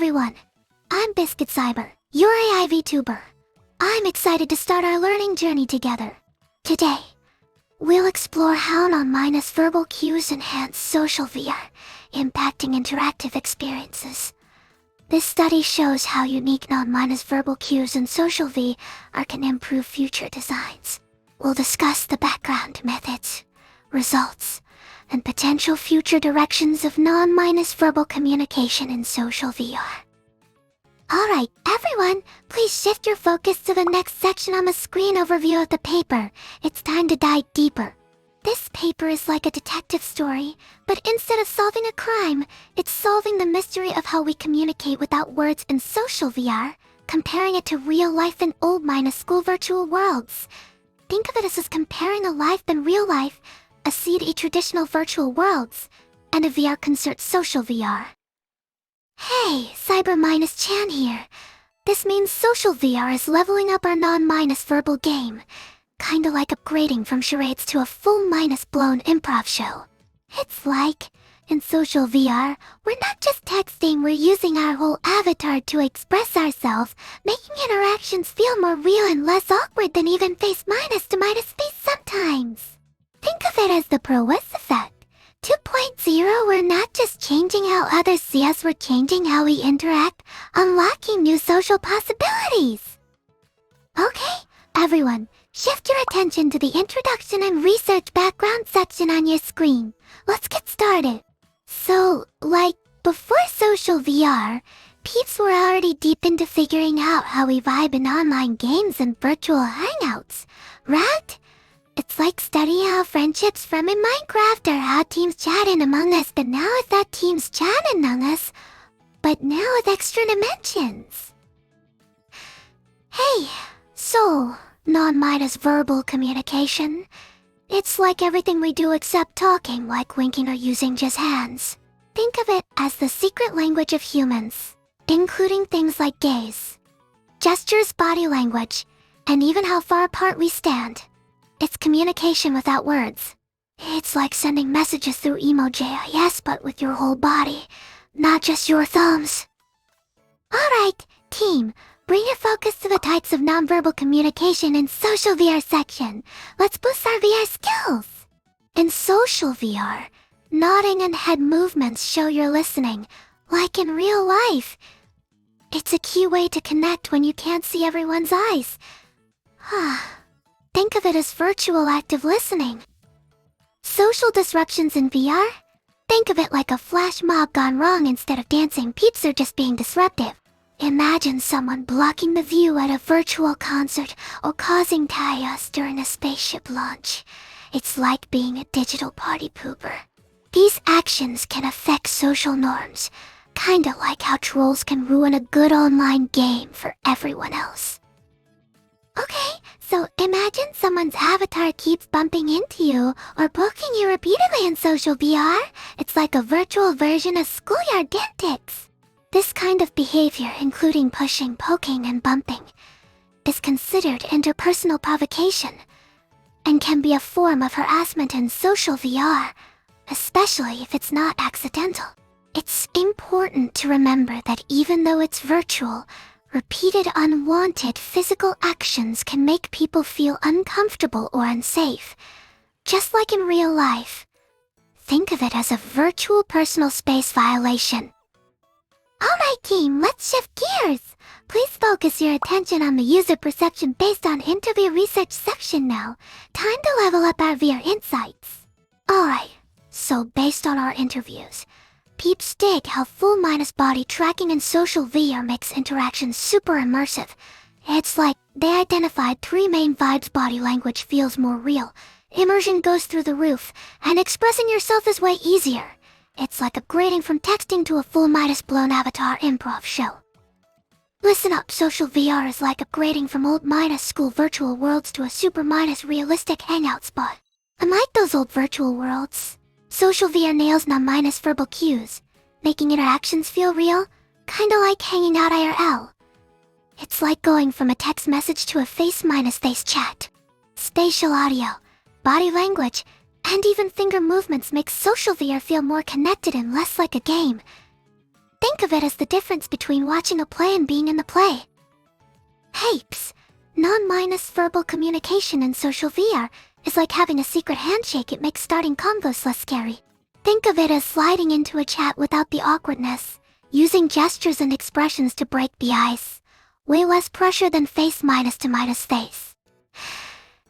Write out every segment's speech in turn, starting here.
everyone. I'm Biscuit Cyber, your AI VTuber. I'm excited to start our learning journey together. Today, we'll explore how non-verbal cues enhance social VR, impacting interactive experiences. This study shows how unique non-verbal cues in social VR can improve future designs. We'll discuss the background methods, results, and potential future directions of non-verbal communication in social VR. Alright, everyone, please shift your focus to the next section on the screen overview of the paper. It's time to dive deeper. This paper is like a detective story, but instead of solving a crime, it's solving the mystery of how we communicate without words in social VR, comparing it to real life in old-school virtual worlds. Think of it as comparing a life and real life, a CD traditional virtual worlds, and a VR concert social VR. Hey, Cyber-Chan here. This means social VR is leveling up our non-verbal game. Kinda like upgrading from charades to a full blown improv show. It's like, in social VR, we're not just texting, we're using our whole avatar to express ourselves, making interactions feel more real and less awkward than even face -to-face sometimes. Think of it as the ProWest effect. 2.0, we're not just changing how others see us, we're changing how we interact, unlocking new social possibilities. Okay, everyone, shift your attention to the introduction and research background section on your screen. Let's get started. So, before social VR, peeps were already deep into figuring out how we vibe in online games and virtual hangouts, right? It's like studying how friendships form in Minecraft or how teams chat in Among Us, but now with that teams chat in Among Us, but now with extra dimensions. Hey, so, non-verbal communication. It's like everything we do except talking, like winking or using just hands. Think of it as the secret language of humans, including things like gaze, gestures, body language, and even how far apart we stand. It's communication without words. It's like sending messages through emoji, yes, but with your whole body, not just your thumbs. Alright, team, bring your focus to the types of nonverbal communication in social VR section. Let's boost our VR skills. In social VR, nodding and head movements show you're listening, like in real life. It's a key way to connect when you can't see everyone's eyes. Think of it as virtual active listening. Social disruptions in VR? Think of it like a flash mob gone wrong. Instead of dancing, peeps are just being disruptive. Imagine someone blocking the view at a virtual concert or causing chaos during a spaceship launch. It's like being a digital party pooper. These actions can affect social norms, kinda like how trolls can ruin a good online game for everyone else. Okay, so imagine someone's avatar keeps bumping into you or poking you repeatedly in social VR. It's like a virtual version of schoolyard antics. This kind of behavior, including pushing, poking, and bumping, is considered interpersonal provocation and can be a form of harassment in social VR, especially if it's not accidental. It's important to remember that even though it's virtual, repeated unwanted physical actions can make people feel uncomfortable or unsafe, just like in real life. Think of it as a virtual personal space violation. Alright team, let's shift gears. Please focus your attention on the user perception based on interview research section now. Time to level up our VR insights. Alright, so based on our interviews, peeps dig how full body tracking in social VR makes interactions super immersive. It's like they identified 3 main vibes: body language feels more real, immersion goes through the roof, and expressing yourself is way easier. It's like upgrading from texting to a full blown avatar improv show. Listen up, social VR is like upgrading from old school virtual worlds to a super realistic hangout spot. Unlike those old virtual worlds, social VR nails non-verbal cues, making interactions feel real, kinda like hanging out IRL. It's like going from a text message to a face-face chat. Spatial audio, body language, and even finger movements make social VR feel more connected and less like a game. Think of it as the difference between watching a play and being in the play. Heaps. Non-verbal communication in social VR is like having a secret handshake. It makes starting convos less scary. Think of it as sliding into a chat without the awkwardness, using gestures and expressions to break the ice. Way less pressure than face to face.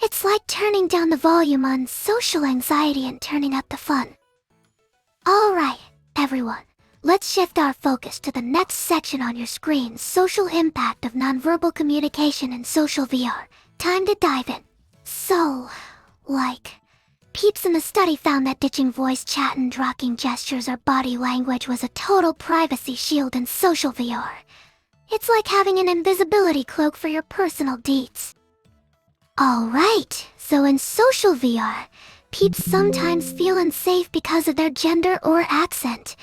It's like turning down the volume on social anxiety and turning up the fun. Alright, everyone. Let's shift our focus to the next section on your screen, social impact of nonverbal communication in social VR. Time to dive in. So, peeps in the study found that ditching voice chat and rocking gestures or body language was a total privacy shield in social VR. It's like having an invisibility cloak for your personal deeds. Alright, so in social VR, peeps sometimes feel unsafe because of their gender or accent.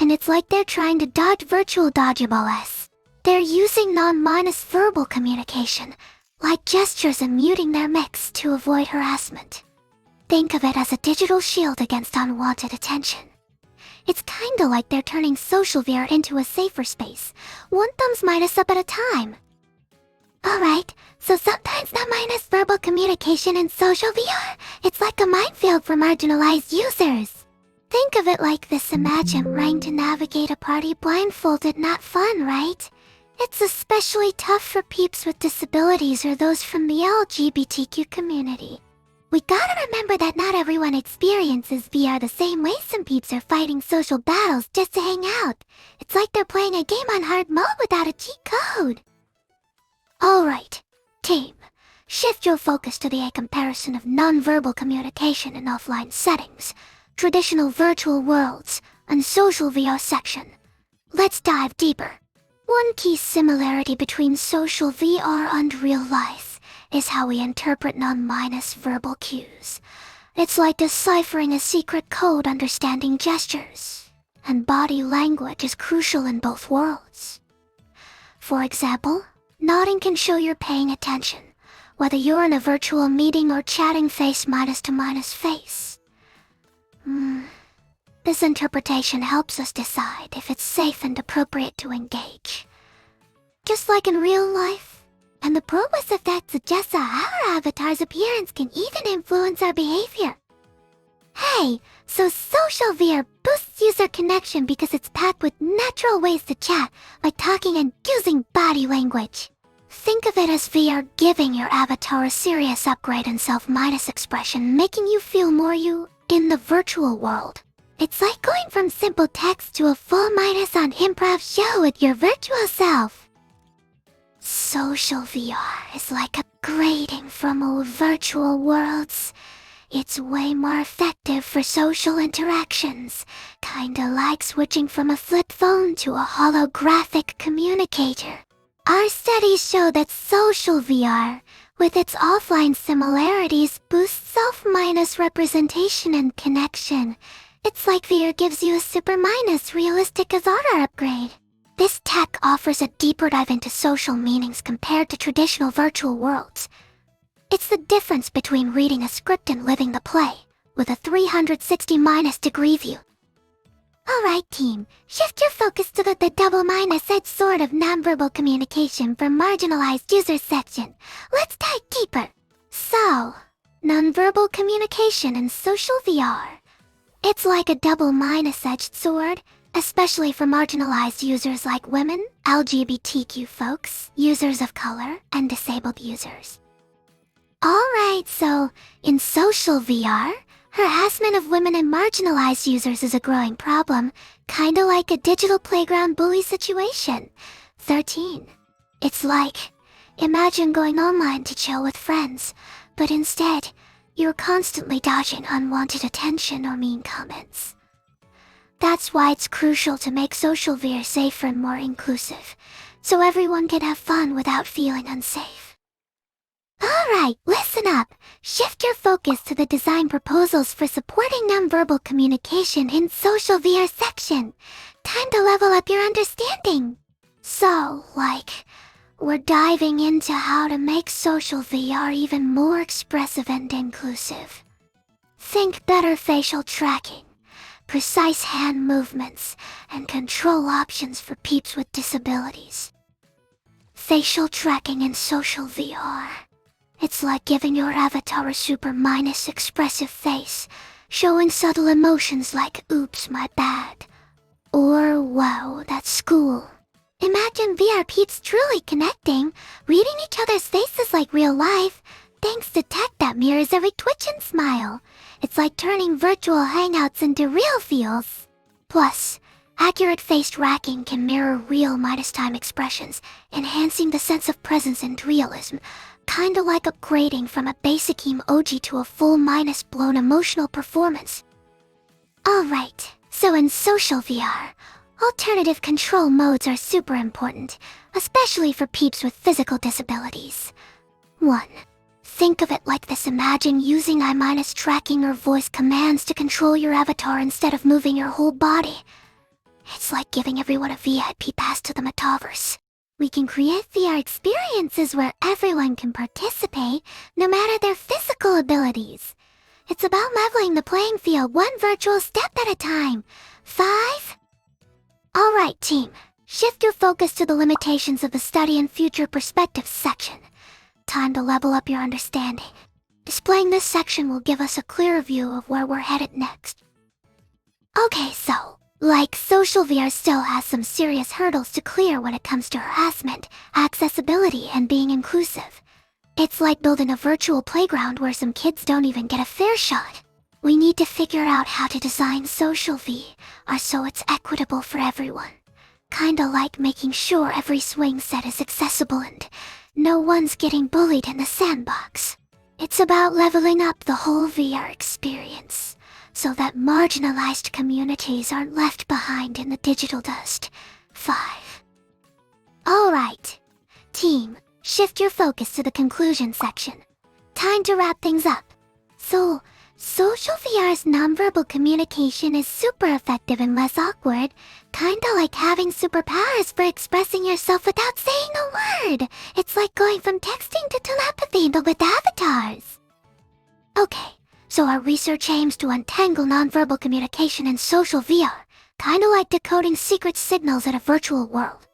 And it's like they're trying to dodge virtual dodgeballs. They're using non-verbal communication, like gestures and muting their mics to avoid harassment. Think of it as a digital shield against unwanted attention. It's kinda like they're turning social VR into a safer space, one thumbs minus up at a time. Alright, so sometimes non-verbal communication in social VR, it's like a minefield for marginalized users. Think of it like this: imagine trying to navigate a party blindfolded. Not fun, right? It's especially tough for peeps with disabilities or those from the LGBTQ community. We gotta remember that not everyone experiences VR the same way. Some peeps are fighting social battles just to hang out. It's like they're playing a game on hard mode without a cheat code. Alright, team. Shift your focus to the comparison of nonverbal communication in offline settings, traditional virtual worlds, and social VR section. Let's dive deeper. One key similarity between social VR and real life is how we interpret non-verbal cues. It's like deciphering a secret code. Understanding gestures and body language is crucial in both worlds. For example, nodding can show you're paying attention, whether you're in a virtual meeting or chatting face to face. This interpretation helps us decide if it's safe and appropriate to engage. Just like in real life, and the progress of that suggests that our avatar's appearance can even influence our behavior. Hey, so social VR boosts user connection because it's packed with natural ways to chat, like talking and using body language. Think of it as VR giving your avatar a serious upgrade in self-expression, making you feel more you in the virtual world. It's like going from simple text to a full on improv show with your virtual self. Social VR is like upgrading from all virtual worlds. It's way more effective for social interactions, kinda like switching from a flip phone to a holographic communicator. Our studies show that social VR, with its offline similarities, boosts self-representation and connection. It's like VR gives you a super-realistic avatar upgrade. This tech offers a deeper dive into social meanings compared to traditional virtual worlds. It's the difference between reading a script and living the play, with a 360-degree view. Alright team, shift your focus to the double-edged sword of nonverbal communication for marginalized users section. Let's dive deeper. So, nonverbal communication in social VR. It's like a double-edged sword, especially for marginalized users like women, LGBTQ folks, users of color, and disabled users. Alright, so, in social VR, harassment of women and marginalized users is a growing problem, kinda like a digital playground bully situation. 13. It's like, imagine going online to chill with friends, but instead, you're constantly dodging unwanted attention or mean comments. That's why it's crucial to make social VR safer and more inclusive, so everyone can have fun without feeling unsafe. Alright, listen up. Shift your focus to the design proposals for supporting nonverbal communication in social VR section. Time to level up your understanding. So, we're diving into how to make social VR even more expressive and inclusive. Think better facial tracking, precise hand movements, and control options for peeps with disabilities. Facial tracking in social VR. It's like giving your avatar a super- expressive face, showing subtle emotions like oops, my bad, or wow, that's cool. Imagine VR peeps truly connecting, reading each other's faces like real life, thanks to tech that mirrors every twitch and smile. It's like turning virtual hangouts into real feels. Plus, accurate face tracking can mirror real -time expressions, enhancing the sense of presence and realism, kinda like upgrading from a basic emoji to a full blown emotional performance. Alright, so in social VR, alternative control modes are super important, especially for peeps with physical disabilities. 1. Think of it like this: imagine using tracking or voice commands to control your avatar instead of moving your whole body. It's like giving everyone a VIP pass to the metaverse. We can create VR experiences where everyone can participate, no matter their physical abilities. It's about leveling the playing field one virtual step at a time. 5. Alright team, shift your focus to the limitations of the study and future perspectives section. Time to level up your understanding. Displaying this section will give us a clearer view of where we're headed next. Okay, so, like social VR still has some serious hurdles to clear when it comes to harassment, accessibility, and being inclusive. It's like building a virtual playground where some kids don't even get a fair shot. We need to figure out how to design social VR so it's equitable for everyone. Kinda like making sure every swing set is accessible and no one's getting bullied in the sandbox. It's about leveling up the whole VR experience, so that marginalized communities aren't left behind in the digital dust. 5. Alright. Team, shift your focus to the conclusion section. Time to wrap things up. So, social VR's nonverbal communication is super effective and less awkward, kinda like having superpowers for expressing yourself without saying a word. It's like going from texting to telepathy but with avatars. Okay, so our research aims to untangle nonverbal communication in social VR, kinda like decoding secret signals in a virtual world.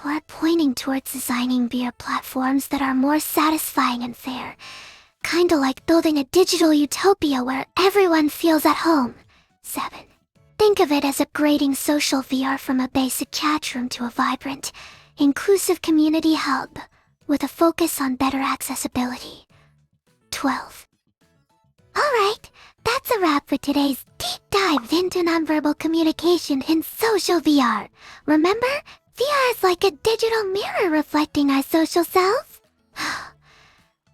We're pointing towards designing VR platforms that are more satisfying and fair, kinda like building a digital utopia where everyone feels at home. 7. Think of it as upgrading social VR from a basic chat room to a vibrant, inclusive community hub, with a focus on better accessibility. 12. Alright, that's a wrap for today's deep dive into nonverbal communication in social VR. Remember, VR is like a digital mirror reflecting our social selves.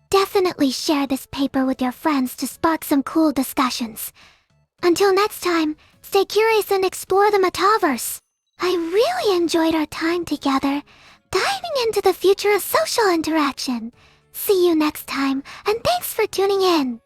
Definitely share this paper with your friends to spark some cool discussions. Until next time, stay curious and explore the metaverse. I really enjoyed our time together, diving into the future of social interaction. See you next time, and thanks for tuning in.